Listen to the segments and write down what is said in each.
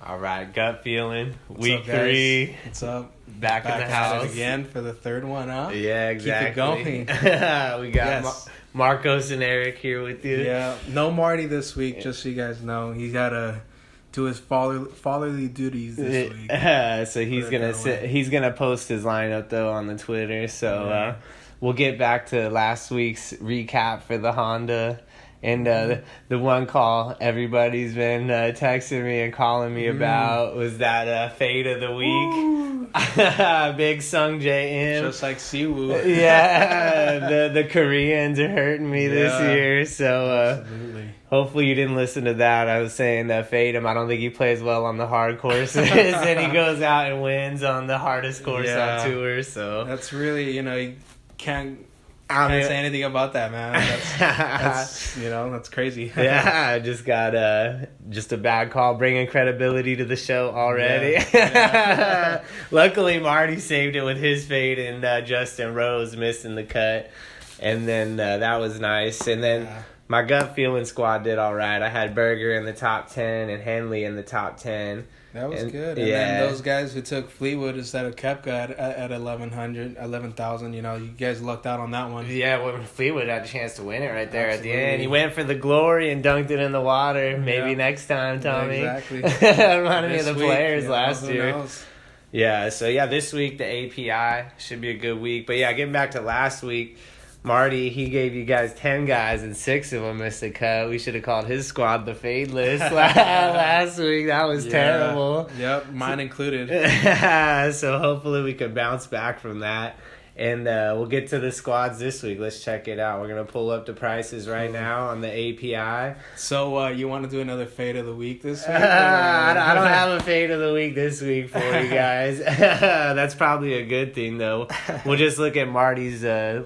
All right, gut feeling. What's Week up, guys? 3. What's up? Back in the at house. it again for the third one, huh? Yeah, exactly. Keep it going. We got Yes. Marcos and Eric here with you. Yeah, no Marty this week, just so you guys know. He's got to do his fatherly duties this week. So he's gonna post his lineup though on the Twitter. So we'll get back to last week's recap for the Honda. And the one call everybody's been texting me and calling me about was that fade of the week. Big Sung Jae Im. Just like Siwoo. Yeah, the Koreans are hurting me this year. So absolutely. Hopefully you didn't listen to that. I was saying that fade him. I don't think he plays well on the hard courses. And he goes out and wins on the hardest course on tour. So that's really, you can't say anything about that, man. That's that's crazy. Yeah, I just got just a bad call, bringing credibility to the show already. Yeah. Luckily, Marty saved it with his fade and Justin Rose missing the cut. And then that was nice. And then my gut feeling squad did all right. I had Berger in the top 10 and Henley in the top 10. That was good. And then those guys who took Fleetwood instead of Koepka at 11,000, you guys lucked out on that one. Yeah, well, Fleetwood had a chance to win it right there at the end. He went for the glory and dunked it in the water. Maybe next time, Tommy. Yeah, exactly. Reminded me of the players last year. Knows? Yeah, so this week the API should be a good week. But getting back to last week, Marty, he gave you guys 10 guys and 6 of them missed a cut. We should have called his squad the fade list last week. That was terrible. Yep, mine included. So hopefully we can bounce back from that. And we'll get to the squads this week. Let's check it out. We're going to pull up the prices right now on the API. So you want to do another fade of the week this week? I don't have a fade of the week this week for you guys. That's probably a good thing, though. We'll just look at Marty's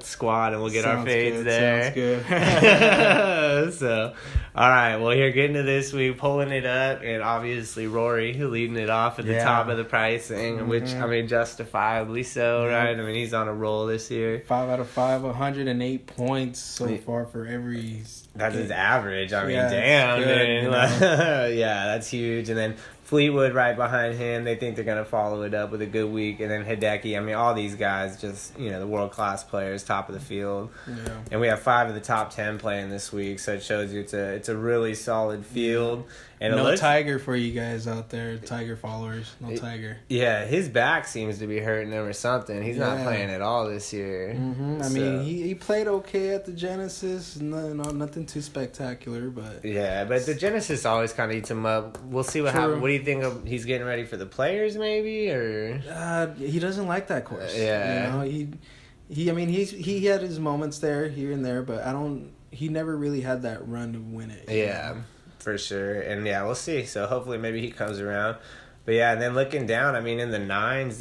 squad and we'll get our fades there. Sounds good. So, all right. Well, here, getting to this week, pulling it up, and obviously Rory leading it off at the top of the pricing, which, justifiably so, right? I mean, he's on a roll this year. 5 out of 5, 108 points so far for every. That's his average. I mean, damn. Good, yeah, that's huge. And then Fleetwood right behind him. They think they're going to follow it up with a good week. And then Hideki. I mean, all these guys just, the world-class players, top of the field. Yeah. And we have 5 of the top 10 playing this week, so it shows you it's a really solid field. And no Tiger for you guys out there, Tiger followers. No Tiger. Yeah, his back seems to be hurting him or something. He's not playing at all this year. Mm-hmm. I mean, he played okay at the Genesis. Nothing too spectacular, but... Yeah, but the Genesis always kind of eats him up. We'll see what happens. What do you think of... He's getting ready for the Players, maybe, or...? He doesn't like that course. Yeah. He had his moments there, here and there, but he never really had that run to win it. Yeah. For sure. And we'll see. So hopefully maybe he comes around. But and then looking down, I mean, in the 9s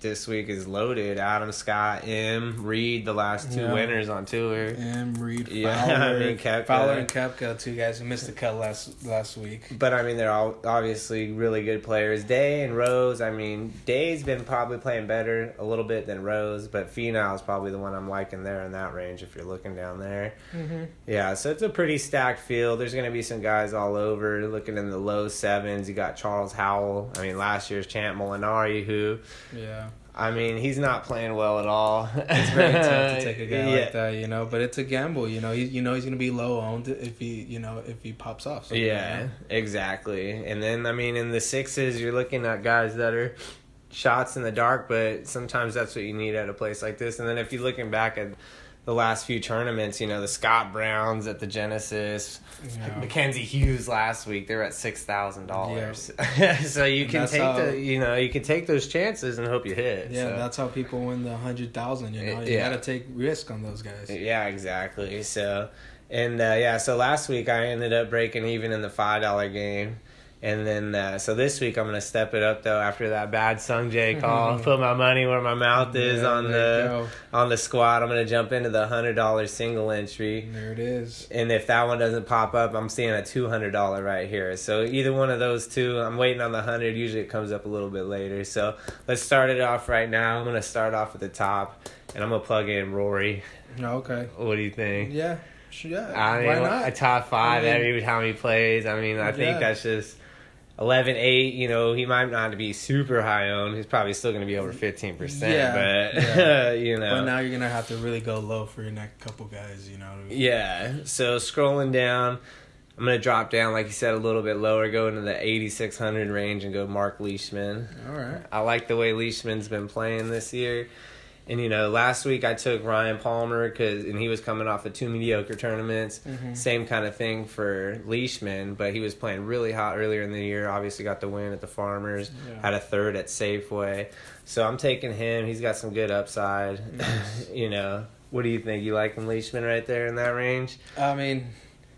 this week is loaded. Adam Scott, Reed, the last 2 winners on tour. Reed, Fowler. Yeah, I mean, Koepka. Fowler and Koepka, 2 guys who missed the cut last week. But, I mean, they're all obviously really good players. Day and Rose, I mean, Day's been probably playing better a little bit than Rose, but Finau is probably the one I'm liking there in that range if you're looking down there. Mm-hmm. Yeah, so it's a pretty stacked field. There's going to be some guys all over. Looking in the low 7s, you got Charles Howell. I mean, last year's champ Molinari, who, I mean, he's not playing well at all. It's very tough to take a guy like that, but it's a gamble. He's going to be low owned if he pops off. Exactly. And then, I mean, in the 6s, you're looking at guys that are shots in the dark, but sometimes that's what you need at a place like this. And then if you're looking back at the last few tournaments, the Scott Browns at the Genesis, Mackenzie Hughes last week, they're at $6,000. So you can take those chances and hope you hit. Yeah, that's how people win the 100,000. You got to take risk on those guys. Yeah, exactly. So, and so last week I ended up breaking even in the $5 game. And then, so this week I'm going to step it up, though, after that bad Sung Jae call. Put my money where my mouth is on the squad. I'm going to jump into the $100 single entry. There it is. And if that one doesn't pop up, I'm seeing a $200 right here. So either one of those two, I'm waiting on the 100. Usually it comes up a little bit later. So let's start it off right now. I'm going to start off at the top, and I'm going to plug in Rory. Okay. What do you think? Yeah. I mean, why not? A top 5 every time he plays. I mean, I think that's just... 11.8, you know, he might not be super high owned. He's probably still going to be over 15%. But, you know. But now you're going to have to really go low for your next couple guys, you know. Yeah. So scrolling down, I'm going to drop down, like you said, a little bit lower, go into the 8,600 range and go Mark Leishman. All right. I like the way Leishman's been playing this year. And, you know, last week I took Ryan Palmer and he was coming off of 2 mediocre tournaments. Mm-hmm. Same kind of thing for Leishman, but he was playing really hot earlier in the year. Obviously got the win at the Farmers, had a third at Safeway. So I'm taking him. He's got some good upside. Nice. You know, what do you think? You like him, Leishman, right there in that range? I mean,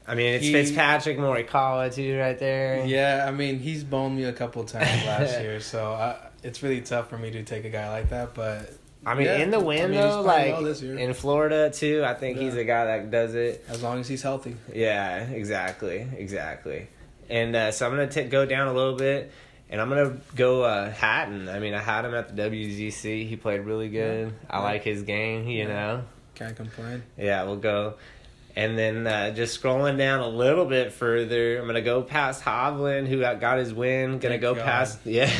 it's Fitzpatrick, Morikawa, too, right there. Yeah, I mean, he's boned me a couple times last year, so it's really tough for me to take a guy like that, but... I mean, in the wind, though, like, in Florida, too, I think he's a guy that does it. As long as he's healthy. Yeah, exactly. And so I'm going to go down a little bit, and I'm going to go Hatton. I mean, I had him at the WGC. He played really good. Yeah. I like his game, you know. Can't complain. Yeah, we'll go. And then just scrolling down a little bit further, I'm going to go past Hovland, who got his win. Going to go past... Yeah,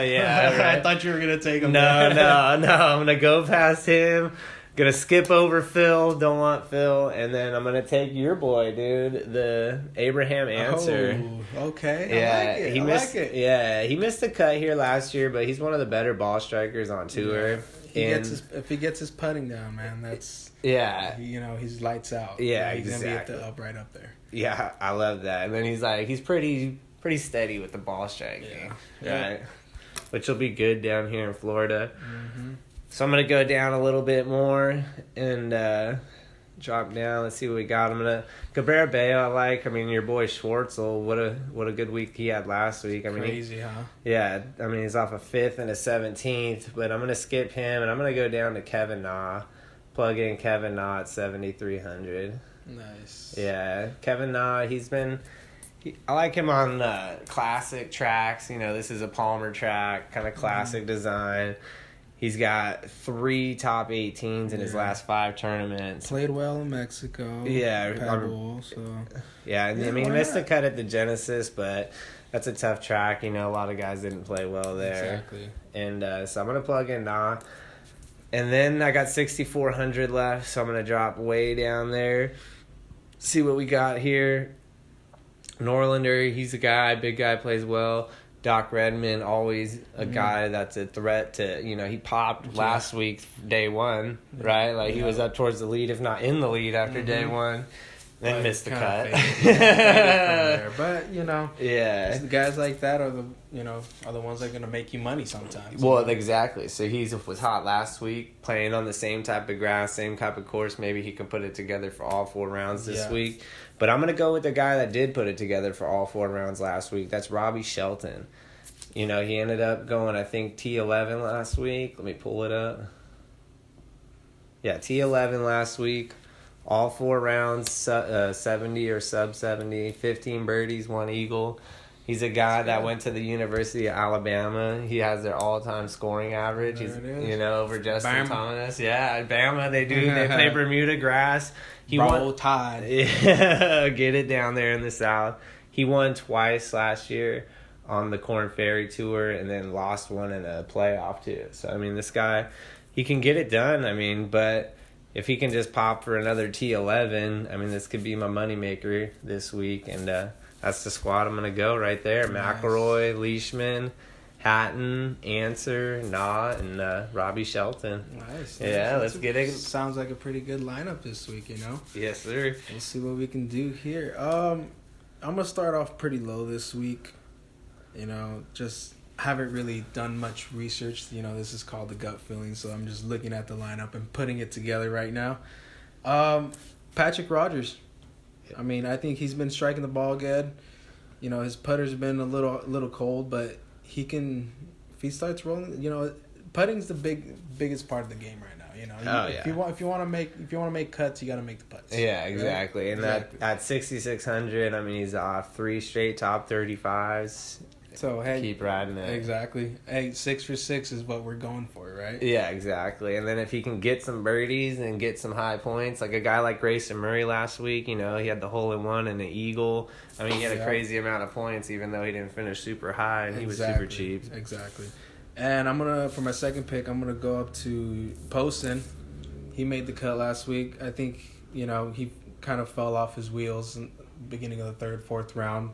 yeah. Right. I thought you were going to take him. No. I'm going to go past him. Going to skip over Phil. Don't want Phil. And then I'm going to take your boy, dude, the Abraham Answer. Oh, okay. Yeah, I like it. Yeah, he missed the cut here last year, but he's one of the better ball strikers on tour. Yeah. If he gets his putting down, man, that's... Yeah. He's lights out. Yeah, he's exactly. Going to be right up there. Yeah, I love that. And then he's pretty steady with the ball striking. Yeah. Right? Which will be good down here in Florida. Mm-hmm. So I'm going to go down a little bit more and drop down. Let's see what we got. I'm going to... Cabrera Bello, I like. I mean, your boy Schwartzel, what a good week he had last week. I mean, crazy, huh? Yeah, I mean, he's off a 5th and a 17th, but I'm going to skip him, and I'm going to go down to Kevin Na. Plug in Kevin Na at 7,300. Nice. Yeah, Kevin Na, I like him on classic tracks. You know, this is a Palmer track, kind of classic design. He's got 3 top 18s in his last 5 tournaments. Played well in Mexico. Yeah. Pebble, so. Yeah, I mean, he missed the cut at the Genesis, but that's a tough track. You know, a lot of guys didn't play well there. Exactly. And so I'm going to plug in Na. And then I got 6,400 left, so I'm going to drop way down there. See what we got here. Norlander, he's a guy, big guy, plays well. Doc Redman, always a guy that's a threat to, you know, he popped last week, day 1, right? Like, he was up towards the lead, if not in the lead after day 1. Then missed the cut. But, you know, yeah, guys like that are the ones that are going to make you money sometimes. Well, exactly. So he was hot last week, playing on the same type of grass, same type of course. Maybe he can put it together for all 4 rounds this week. But I'm going to go with the guy that did put it together for all 4 rounds last week. That's Robbie Shelton. You know, he ended up going, I think, T11 last week. Let me pull it up. Yeah, T11 last week. All 4 rounds, 70 or sub 70, 15 birdies, 1 eagle. He's a guy that went to the University of Alabama. He has their all-time scoring average. He's, over Justin Thomas. Yeah, Bama, they play Bermuda grass. Roll Tide. Yeah, get it down there in the South. He won twice last year on the Korn Ferry Tour and then lost one in a playoff too. So, I mean, this guy, he can get it done. I mean, but... if he can just pop for another T11, I mean, this could be my moneymaker this week. And that's the squad I'm going to go right there. Nice. McElroy, Leishman, Hatton, Answer, Na, and Robbie Shelton. Nice. Yeah, let's get it. Sounds like a pretty good lineup this week, you know? Yes, sir. We'll see what we can do here. I'm going to start off pretty low this week. You know, just... haven't really done much research. You know, this is called the gut feeling, so I'm just looking at the lineup and putting it together right now. Patrick Rogers. I mean, I think he's been striking the ball good. You know, his putter's been a little cold, but he can, if he starts rolling, you know, putting's the biggest part of the game right now. You know, if you want to make cuts, you got to make the putts. Yeah, exactly. Right? And exactly. At 6,600, I mean, he's off 3 straight top 35s. So, hey. Keep riding it. Exactly. Hey, 6 for 6 is what we're going for, right? Yeah, exactly. And then if he can get some birdies and get some high points, like a guy like Grayson Murray last week, he had the hole-in-one and the eagle. I mean, he had a crazy amount of points, even though he didn't finish super high, and he was super cheap. Exactly. And for my second pick, I'm going to go up to Poston. He made the cut last week. I think, he kind of fell off his wheels in the beginning of the third, fourth round.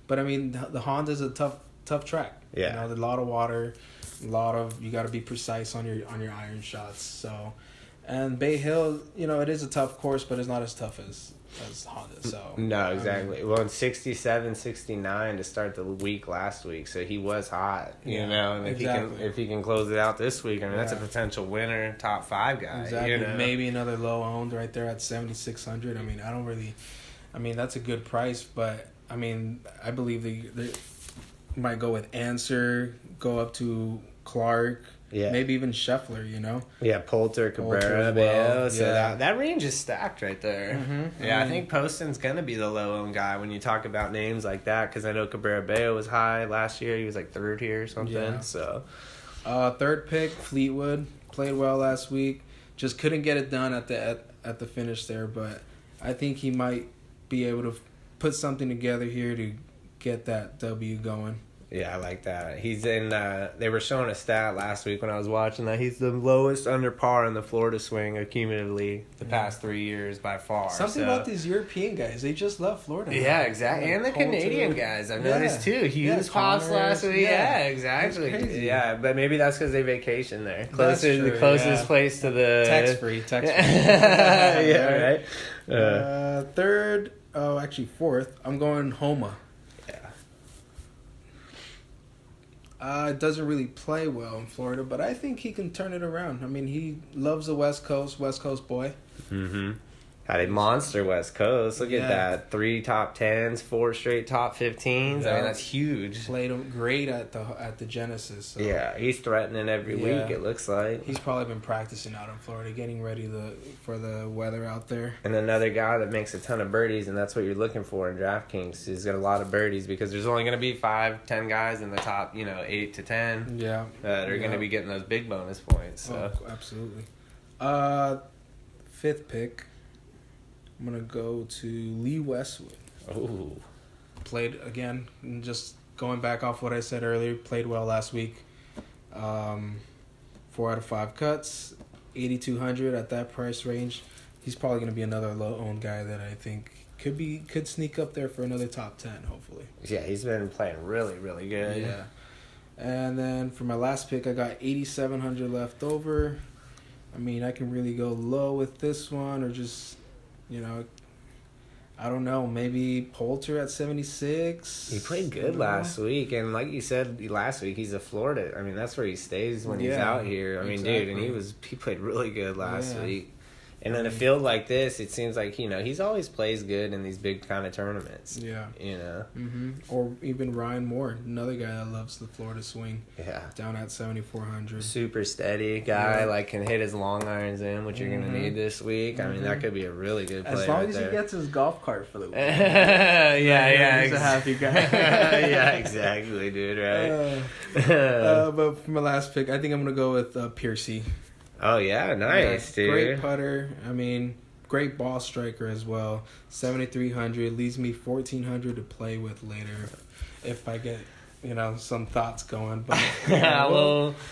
But, I mean, the Honda's a tough track. Yeah. There's a lot of water, you got to be precise on your iron shots. So, and Bay Hill, it is a tough course, but it's not as tough as Honda. So no, exactly. Well, in 67, 69 to start the week last week, so he was hot. And if he can close it out this week, I mean that's a potential winner, top 5 guy. Exactly. Maybe another low owned right there at 7,600. I mean that's a good price, but I mean I believe they might go with Answer, go up to Clark. Yeah. Maybe even Scheffler, Yeah, Poulter, Cabrera, Bayo. So that range is stacked right there. Mm-hmm. Yeah, I think Poston's going to be the low-owned guy when you talk about names like that, because I know Cabrera Bayo was high last year. He was like third here or something. Yeah. So, third pick, Fleetwood. Played well last week. Just couldn't get it done at the finish there, but I think he might be able to put something together here to get that W going. Yeah, I like that. He's in. They were showing a stat last week when I was watching that he's the lowest under par in the Florida swing accumulatively the past 3 years by far. Something about these European guys, they just love Florida. Yeah, exactly. And the Canadian guys, I've noticed too. Hughes pops last week. Yeah, exactly. Yeah, but maybe that's because they vacation there. The closest place to the tax free. Yeah, right. Fourth. I'm going Homa. It doesn't really play well in Florida, but I think he can turn it around. I mean, he loves the West Coast boy. Mm-hmm. Had a monster West Coast. Look at that. 3 top 10s, 4 straight top 15s. Yeah. I mean, that's huge. Played him great at the Genesis. So. Yeah, he's threatening every week, it looks like. He's probably been practicing out in Florida, getting ready for the weather out there. And another guy that makes a ton of birdies, and that's what you're looking for in Draftkings. He's got a lot of birdies because there's only going to be 5-10 guys in the top, 8 to 10 that are going to be getting those big bonus points. So. Oh, absolutely. Fifth pick. I'm going to go to Lee Westwood. Oh. Played, again, just going back off what I said earlier, played well last week. 4 out of 5 cuts, 8,200 at that price range. He's probably going to be another low-owned guy that I think could sneak up there for another top 10, hopefully. Yeah, he's been playing really, really good. Yeah. And then for my last pick, I got 8,700 left over. I mean, I can really go low with this one or just... I don't know, maybe Poulter at 76. He played good last week, and like you said last week, he's a Florida. I mean, that's where he stays when he's out here. I mean, dude, and he played really good last week. And in a field like this, it seems like, he's always plays good in these big kind of tournaments. Yeah. Mm-hmm. Or even Ryan Moore, another guy that loves the Florida swing. Yeah. Down at 7,400. Super steady guy, can hit his long irons in, which you're going to need this week. I mean, that could be a really good play. As long as he gets his golf cart for the week. yeah. He's a happy guy. Yeah, exactly, dude, right? But for my last pick, I think I'm going to go with Piercy. Oh, yeah, nice, dude. Great putter. I mean, great ball striker as well. 7,300 leaves me 1,400 to play with later if I get, some thoughts going. But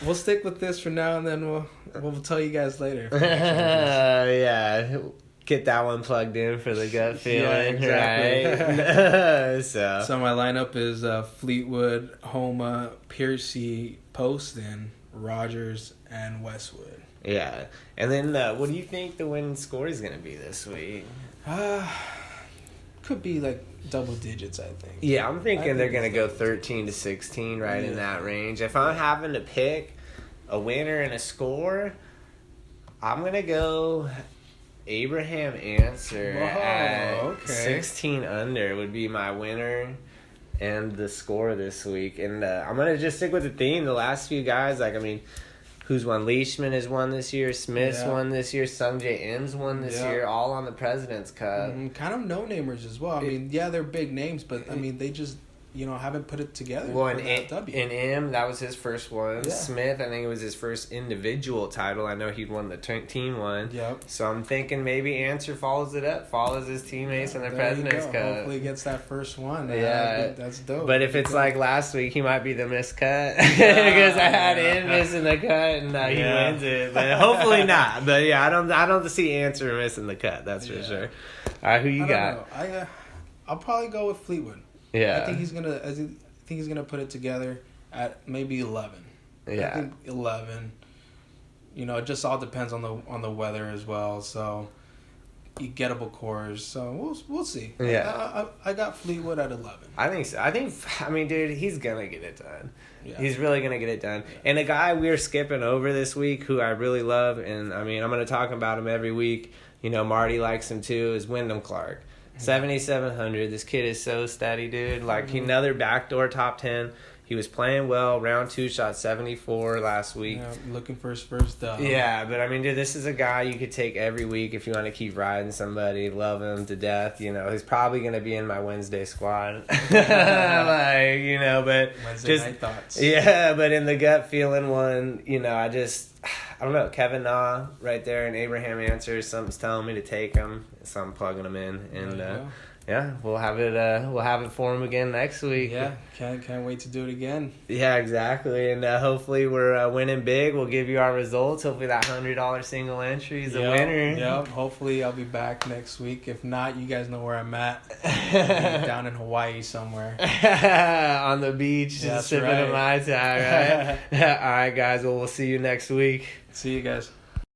we'll stick with this for now, and then we'll tell you guys later. Yeah. Get that one plugged in for the gut feeling, right? So my lineup is Fleetwood, Homa, Piercy, Poston, Rogers, and Westwood. Yeah. And then what do you think the winning score is going to be this week? Could be double digits, I think. Yeah, I'm thinking they're going to go 13 to 16 in that range. If I'm having to pick a winner and a score, I'm going to go Abraham Answer at 16 under would be my winner and the score this week. And I'm going to just stick with the theme. The last few guys, who's won? Leishman has won this year. Smith's won this year. Sungjae Im's won this year. All on the President's Cup. Kind of no-namers as well. I mean, they're big names, but I mean, they just haven't put it together. Well, for that W. in M, that was his first one. Yeah. Smith, I think it was his first individual title. I know he'd won the team one. Yep. So I'm thinking maybe Answer follows it up, follows his teammates in the President's Cup. Hopefully gets that first one. Yeah. That's dope. But if it's like last week, he might be the missed cut because I had him missing the cut and he wins it. But hopefully not. But yeah, I don't see Answer missing the cut. That's for sure. All right, who you got? I'll probably go with Fleetwood. Yeah. I think he's gonna put it together at maybe 11. Yeah. I think 11. It just all depends on the weather as well. So, gettable cores. So we'll see. Yeah. I got Fleetwood at 11. I think so. I mean, dude, he's gonna get it done. Yeah. He's really gonna get it done. Yeah. And a guy we're skipping over this week, who I really love, and I mean, I'm gonna talk about him every week. Marty likes him too. Is Wyndham Clark. 7,700. This kid is so steady, dude. Like, another backdoor top 10. He was playing well. Round 2 shot 74 last week. Yeah, looking for his first dub. Yeah, but I mean, dude, this is a guy you could take every week if you want to keep riding somebody, love him to death. He's probably going to be in my Wednesday squad. But Wednesday just night thoughts. Yeah, but in the gut feeling one, I don't know, Kevin Na right there and Abraham Answers, something's telling me to take him, so I'm plugging him in, and we'll have it for him again next week. Yeah, can't wait to do it again. Yeah, exactly, and hopefully we're winning big. We'll give you our results. Hopefully that $100 single entry is a winner. Yep. Hopefully I'll be back next week. If not, you guys know where I'm at. Down in Hawaii somewhere. On the beach, just sipping a Mai Tai, right? All right, guys. Well, we'll see you next week. See you guys.